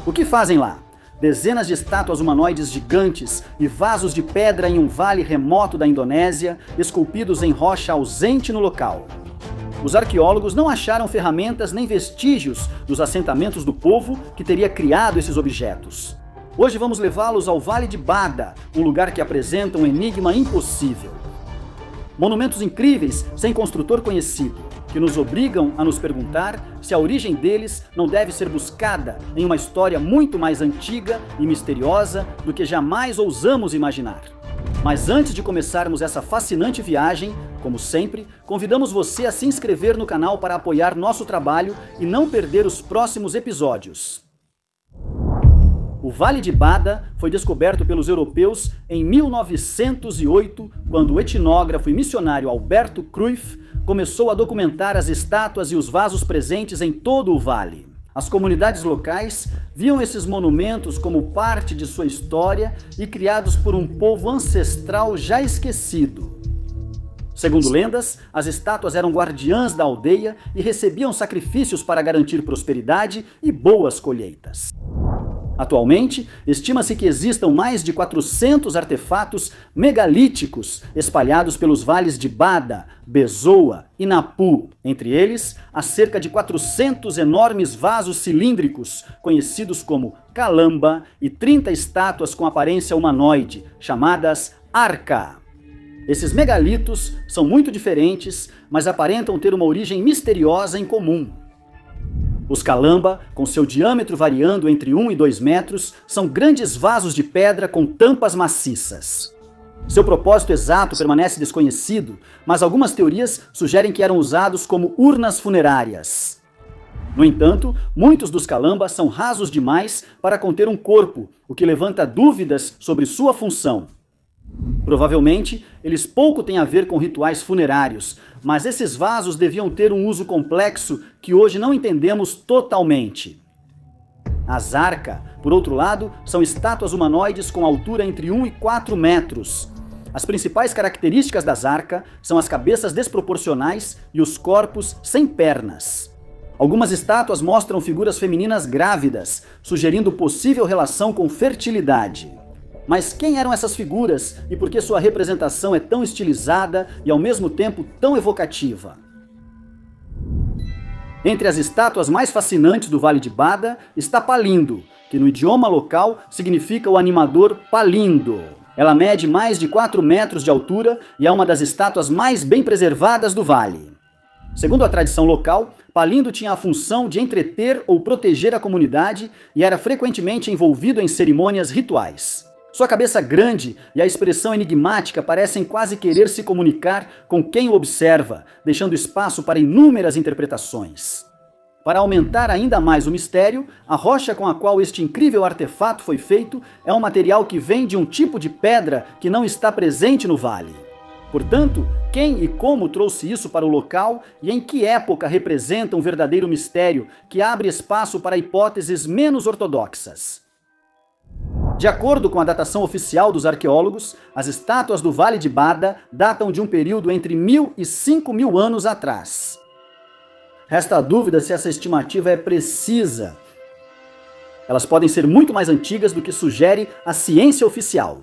O que fazem lá? Dezenas de estátuas humanoides gigantes e vasos de pedra em um vale remoto da Indonésia, esculpidos em rocha ausente no local. Os arqueólogos não acharam ferramentas nem vestígios dos assentamentos do povo que teria criado esses objetos. Hoje vamos levá-los ao Vale de Bada, um lugar que apresenta um enigma impossível. Monumentos incríveis sem construtor conhecido, que nos obrigam a nos perguntar se a origem deles não deve ser buscada em uma história muito mais antiga e misteriosa do que jamais ousamos imaginar. Mas antes de começarmos essa fascinante viagem, como sempre, convidamos você a se inscrever no canal para apoiar nosso trabalho e não perder os próximos episódios. O Vale de Bada foi descoberto pelos europeus em 1908, quando o etnógrafo e missionário Alberto Cruyff começou a documentar as estátuas e os vasos presentes em todo o vale. As comunidades locais viam esses monumentos como parte de sua história e criados por um povo ancestral já esquecido. Segundo lendas, as estátuas eram guardiãs da aldeia e recebiam sacrifícios para garantir prosperidade e boas colheitas. Atualmente, estima-se que existam mais de 400 artefatos megalíticos espalhados pelos vales de Bada, Bezoa e Napu. Entre eles, há cerca de 400 enormes vasos cilíndricos, conhecidos como calamba, e 30 estátuas com aparência humanoide, chamadas arca. Esses megalitos são muito diferentes, mas aparentam ter uma origem misteriosa em comum. Os calamba, com seu diâmetro variando entre 1 e 2 metros, são grandes vasos de pedra com tampas maciças. Seu propósito exato permanece desconhecido, mas algumas teorias sugerem que eram usados como urnas funerárias. No entanto, muitos dos calamba são rasos demais para conter um corpo, o que levanta dúvidas sobre sua função. Provavelmente, eles pouco têm a ver com rituais funerários, mas esses vasos deviam ter um uso complexo que hoje não entendemos totalmente. As arca, por outro lado, são estátuas humanoides com altura entre 1 e 4 metros. As principais características das arca são as cabeças desproporcionais e os corpos sem pernas. Algumas estátuas mostram figuras femininas grávidas, sugerindo possível relação com fertilidade. Mas quem eram essas figuras e por que sua representação é tão estilizada e ao mesmo tempo tão evocativa? Entre as estátuas mais fascinantes do Vale de Bada está Palindo, que no idioma local significa o animador Palindo. Ela mede mais de 4 metros de altura e é uma das estátuas mais bem preservadas do vale. Segundo a tradição local, Palindo tinha a função de entreter ou proteger a comunidade e era frequentemente envolvido em cerimônias rituais. Sua cabeça grande e a expressão enigmática parecem quase querer se comunicar com quem o observa, deixando espaço para inúmeras interpretações. Para aumentar ainda mais o mistério, a rocha com a qual este incrível artefato foi feito é um material que vem de um tipo de pedra que não está presente no vale. Portanto, quem e como trouxe isso para o local e em que época representa um verdadeiro mistério que abre espaço para hipóteses menos ortodoxas. De acordo com a datação oficial dos arqueólogos, as estátuas do Vale de Bada datam de um período entre 1000 e 5000 anos atrás. Resta a dúvida se essa estimativa é precisa. Elas podem ser muito mais antigas do que sugere a ciência oficial.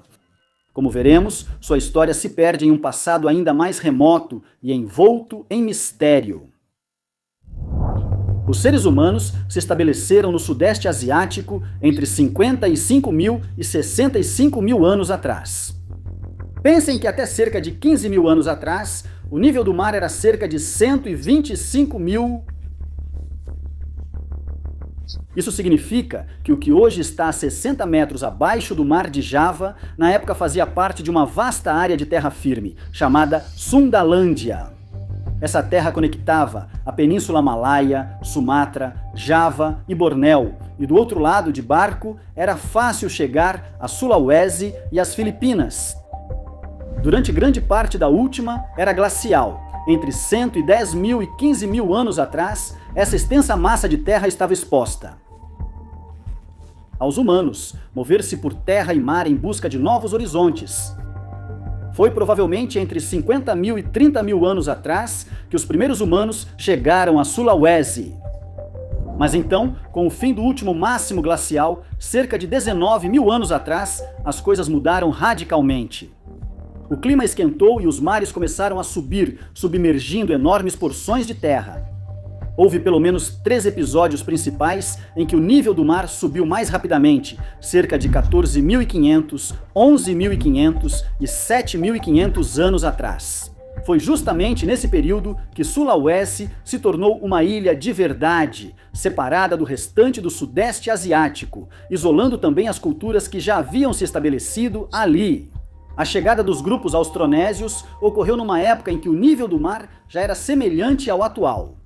Como veremos, sua história se perde em um passado ainda mais remoto e envolto em mistério. Os seres humanos se estabeleceram no Sudeste Asiático entre 55 mil e 65 mil anos atrás. Pensem que até cerca de 15 mil anos atrás, o nível do mar era cerca de 125 mil. Isso significa que o que hoje está a 60 metros abaixo do mar de Java, na época fazia parte de uma vasta área de terra firme, chamada Sundalândia. Essa terra conectava a Península Malaia, Sumatra, Java e Bornéu, e do outro lado de barco era fácil chegar a Sulawesi e as Filipinas. Durante grande parte da última era glacial. Entre 110 mil e 15 mil anos atrás, essa extensa massa de terra estava exposta. Aos humanos, mover-se por terra e mar em busca de novos horizontes. Foi provavelmente entre 50 mil e 30 mil anos atrás que os primeiros humanos chegaram a Sulawesi. Mas então, com o fim do último máximo glacial, cerca de 19 mil anos atrás, as coisas mudaram radicalmente. O clima esquentou e os mares começaram a subir, submergindo enormes porções de terra. Houve pelo menos 3 episódios principais em que o nível do mar subiu mais rapidamente, cerca de 14.500, 11.500 e 7.500 anos atrás. Foi justamente nesse período que Sulawesi se tornou uma ilha de verdade, separada do restante do Sudeste Asiático, isolando também as culturas que já haviam se estabelecido ali. A chegada dos grupos austronésios ocorreu numa época em que o nível do mar já era semelhante ao atual.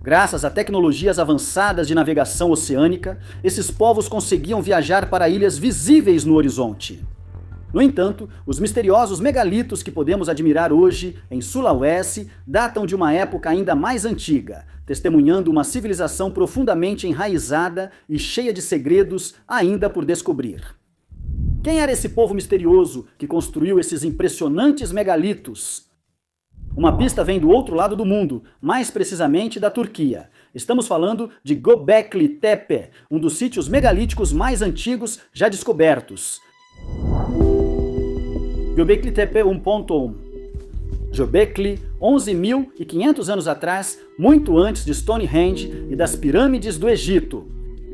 Graças a tecnologias avançadas de navegação oceânica, esses povos conseguiam viajar para ilhas visíveis no horizonte. No entanto, os misteriosos megalitos que podemos admirar hoje em Sulawesi datam de uma época ainda mais antiga, testemunhando uma civilização profundamente enraizada e cheia de segredos ainda por descobrir. Quem era esse povo misterioso que construiu esses impressionantes megalitos? Uma pista vem do outro lado do mundo, mais precisamente da Turquia. Estamos falando de Göbekli Tepe, um dos sítios megalíticos mais antigos já descobertos. Göbekli Tepe 1.1. Göbekli, 11.500 anos atrás, muito antes de Stonehenge e das pirâmides do Egito.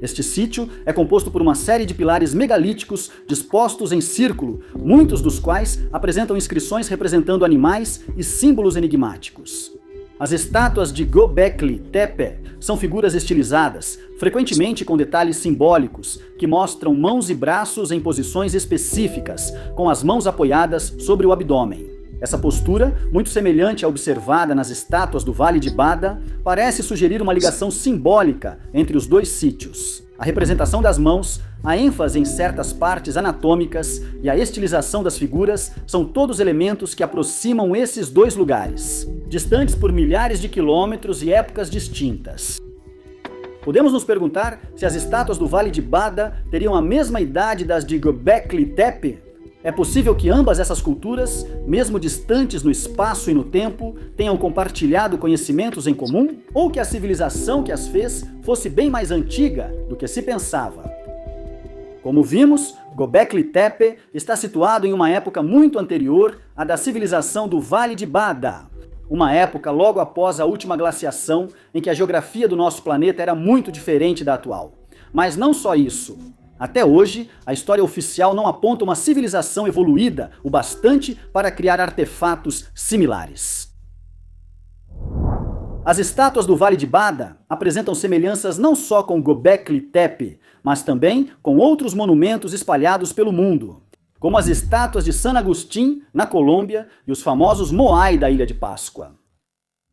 Este sítio é composto por uma série de pilares megalíticos dispostos em círculo, muitos dos quais apresentam inscrições representando animais e símbolos enigmáticos. As estátuas de Göbekli Tepe são figuras estilizadas, frequentemente com detalhes simbólicos, que mostram mãos e braços em posições específicas, com as mãos apoiadas sobre o abdômen. Essa postura, muito semelhante à observada nas estátuas do Vale de Bada, parece sugerir uma ligação simbólica entre os dois sítios. A representação das mãos, a ênfase em certas partes anatômicas e a estilização das figuras são todos elementos que aproximam esses dois lugares, distantes por milhares de quilômetros e épocas distintas. Podemos nos perguntar se as estátuas do Vale de Bada teriam a mesma idade das de Göbekli Tepe? É possível que ambas essas culturas, mesmo distantes no espaço e no tempo, tenham compartilhado conhecimentos em comum? Ou que a civilização que as fez fosse bem mais antiga do que se pensava? Como vimos, Göbekli Tepe está situado em uma época muito anterior à da civilização do Vale de Bada. Uma época logo após a última glaciação, em que a geografia do nosso planeta era muito diferente da atual. Mas não só isso. Até hoje, a história oficial não aponta uma civilização evoluída o bastante para criar artefatos similares. As estátuas do Vale de Bada apresentam semelhanças não só com Göbekli Tepe, mas também com outros monumentos espalhados pelo mundo, como as estátuas de San Agustín, na Colômbia, e os famosos Moai da Ilha de Páscoa.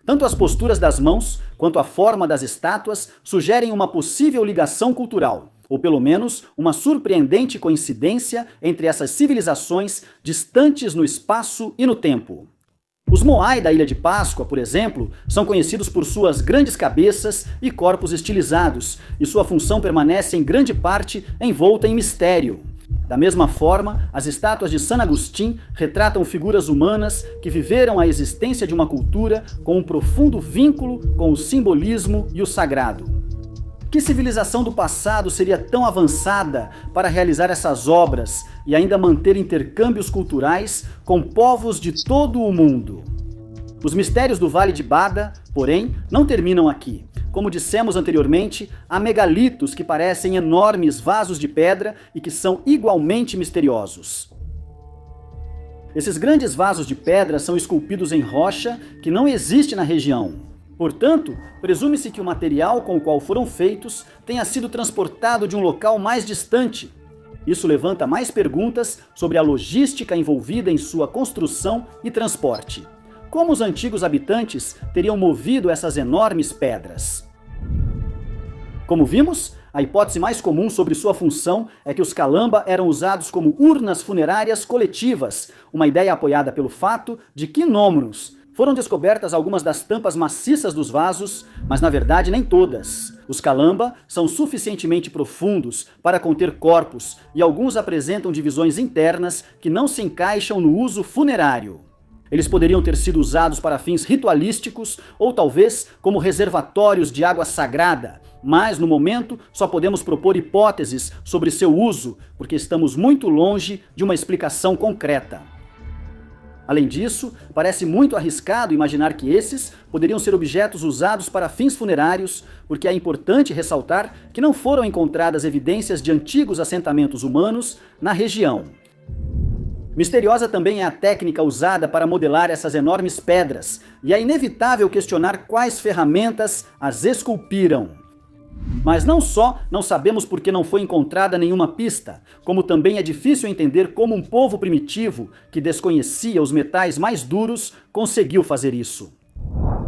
Tanto as posturas das mãos quanto a forma das estátuas sugerem uma possível ligação cultural, ou pelo menos uma surpreendente coincidência entre essas civilizações distantes no espaço e no tempo. Os Moai da Ilha de Páscoa, por exemplo, são conhecidos por suas grandes cabeças e corpos estilizados, e sua função permanece em grande parte envolta em mistério. Da mesma forma, as estátuas de San Agustín retratam figuras humanas que viveram a existência de uma cultura com um profundo vínculo com o simbolismo e o sagrado. Que civilização do passado seria tão avançada para realizar essas obras e ainda manter intercâmbios culturais com povos de todo o mundo? Os mistérios do Vale de Bada, porém, não terminam aqui. Como dissemos anteriormente, há megalitos que parecem enormes vasos de pedra e que são igualmente misteriosos. Esses grandes vasos de pedra são esculpidos em rocha que não existe na região. Portanto, presume-se que o material com o qual foram feitos tenha sido transportado de um local mais distante. Isso levanta mais perguntas sobre a logística envolvida em sua construção e transporte. Como os antigos habitantes teriam movido essas enormes pedras? Como vimos, a hipótese mais comum sobre sua função é que os calamba eram usados como urnas funerárias coletivas, uma ideia apoiada pelo fato de que inúmeros foram descobertas algumas das tampas maciças dos vasos, mas na verdade nem todas. Os calamba são suficientemente profundos para conter corpos e alguns apresentam divisões internas que não se encaixam no uso funerário. Eles poderiam ter sido usados para fins ritualísticos ou talvez como reservatórios de água sagrada, mas no momento só podemos propor hipóteses sobre seu uso, porque estamos muito longe de uma explicação concreta. Além disso, parece muito arriscado imaginar que esses poderiam ser objetos usados para fins funerários, porque é importante ressaltar que não foram encontradas evidências de antigos assentamentos humanos na região. Misteriosa também é a técnica usada para modelar essas enormes pedras, e é inevitável questionar quais ferramentas as esculpiram. Mas não só não sabemos por que não foi encontrada nenhuma pista, como também é difícil entender como um povo primitivo, que desconhecia os metais mais duros, conseguiu fazer isso.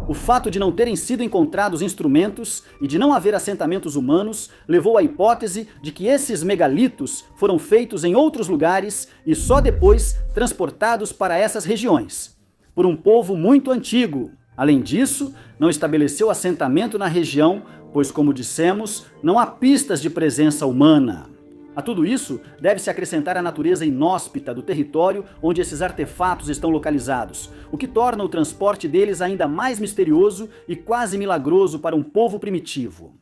O fato de não terem sido encontrados instrumentos e de não haver assentamentos humanos levou à hipótese de que esses megalitos foram feitos em outros lugares e só depois transportados para essas regiões, por um povo muito antigo. Além disso, não estabeleceu assentamento na região, pois, como dissemos, não há pistas de presença humana. A tudo isso, deve-se acrescentar a natureza inóspita do território onde esses artefatos estão localizados, o que torna o transporte deles ainda mais misterioso e quase milagroso para um povo primitivo.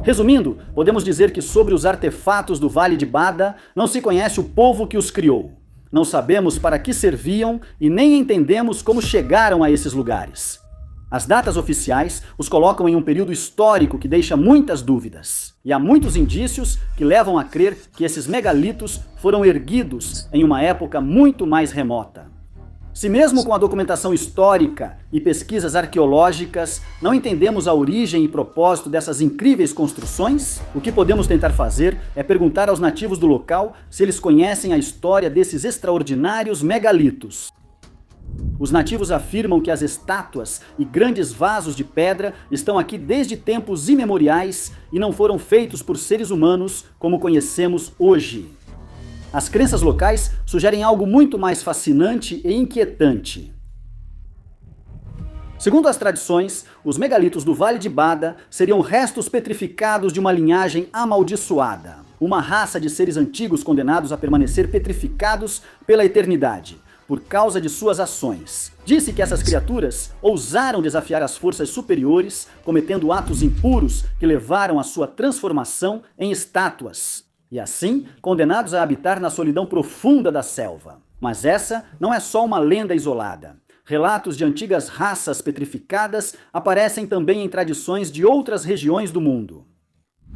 Resumindo, podemos dizer que sobre os artefatos do Vale de Bada, não se conhece o povo que os criou. Não sabemos para que serviam e nem entendemos como chegaram a esses lugares. As datas oficiais os colocam em um período histórico que deixa muitas dúvidas. E há muitos indícios que levam a crer que esses megalitos foram erguidos em uma época muito mais remota. Se mesmo com a documentação histórica e pesquisas arqueológicas não entendemos a origem e propósito dessas incríveis construções, o que podemos tentar fazer é perguntar aos nativos do local se eles conhecem a história desses extraordinários megalitos. Os nativos afirmam que as estátuas e grandes vasos de pedra estão aqui desde tempos imemoriais e não foram feitos por seres humanos como conhecemos hoje. As crenças locais sugerem algo muito mais fascinante e inquietante. Segundo as tradições, os megalitos do Vale de Bada seriam restos petrificados de uma linhagem amaldiçoada, uma raça de seres antigos condenados a permanecer petrificados pela eternidade, por causa de suas ações. Disse que essas criaturas ousaram desafiar as forças superiores, cometendo atos impuros que levaram à sua transformação em estátuas, e assim condenados a habitar na solidão profunda da selva. Mas essa não é só uma lenda isolada. Relatos de antigas raças petrificadas aparecem também em tradições de outras regiões do mundo.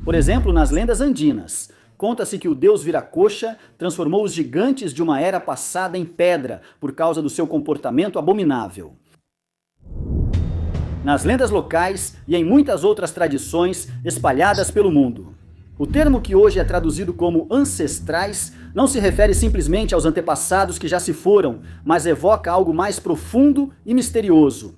Por exemplo, nas lendas andinas, conta-se que o deus Viracocha transformou os gigantes de uma era passada em pedra por causa do seu comportamento abominável. Nas lendas locais e em muitas outras tradições espalhadas pelo mundo. O termo que hoje é traduzido como ancestrais não se refere simplesmente aos antepassados que já se foram, mas evoca algo mais profundo e misterioso.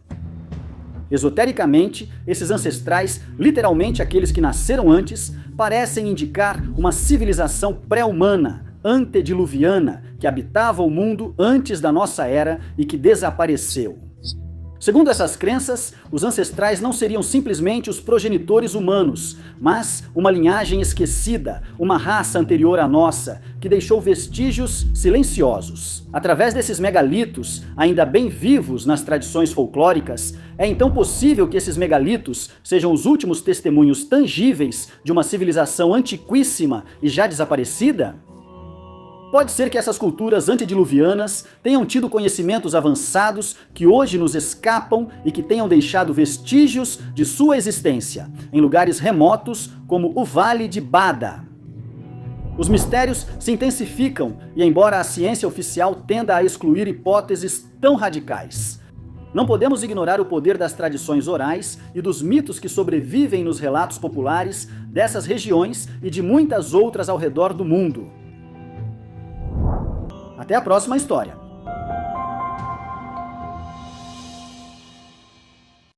Esotericamente, esses ancestrais, literalmente aqueles que nasceram antes, parecem indicar uma civilização pré-humana, antediluviana, que habitava o mundo antes da nossa era e que desapareceu. Segundo essas crenças, os ancestrais não seriam simplesmente os progenitores humanos, mas uma linhagem esquecida, uma raça anterior à nossa, que deixou vestígios silenciosos. Através desses megalitos, ainda bem vivos nas tradições folclóricas, é então possível que esses megalitos sejam os últimos testemunhos tangíveis de uma civilização antiquíssima e já desaparecida? Pode ser que essas culturas antediluvianas tenham tido conhecimentos avançados que hoje nos escapam e que tenham deixado vestígios de sua existência, em lugares remotos como o Vale de Bada. Os mistérios se intensificam e, embora a ciência oficial tenda a excluir hipóteses tão radicais, não podemos ignorar o poder das tradições orais e dos mitos que sobrevivem nos relatos populares dessas regiões e de muitas outras ao redor do mundo. Até a próxima história!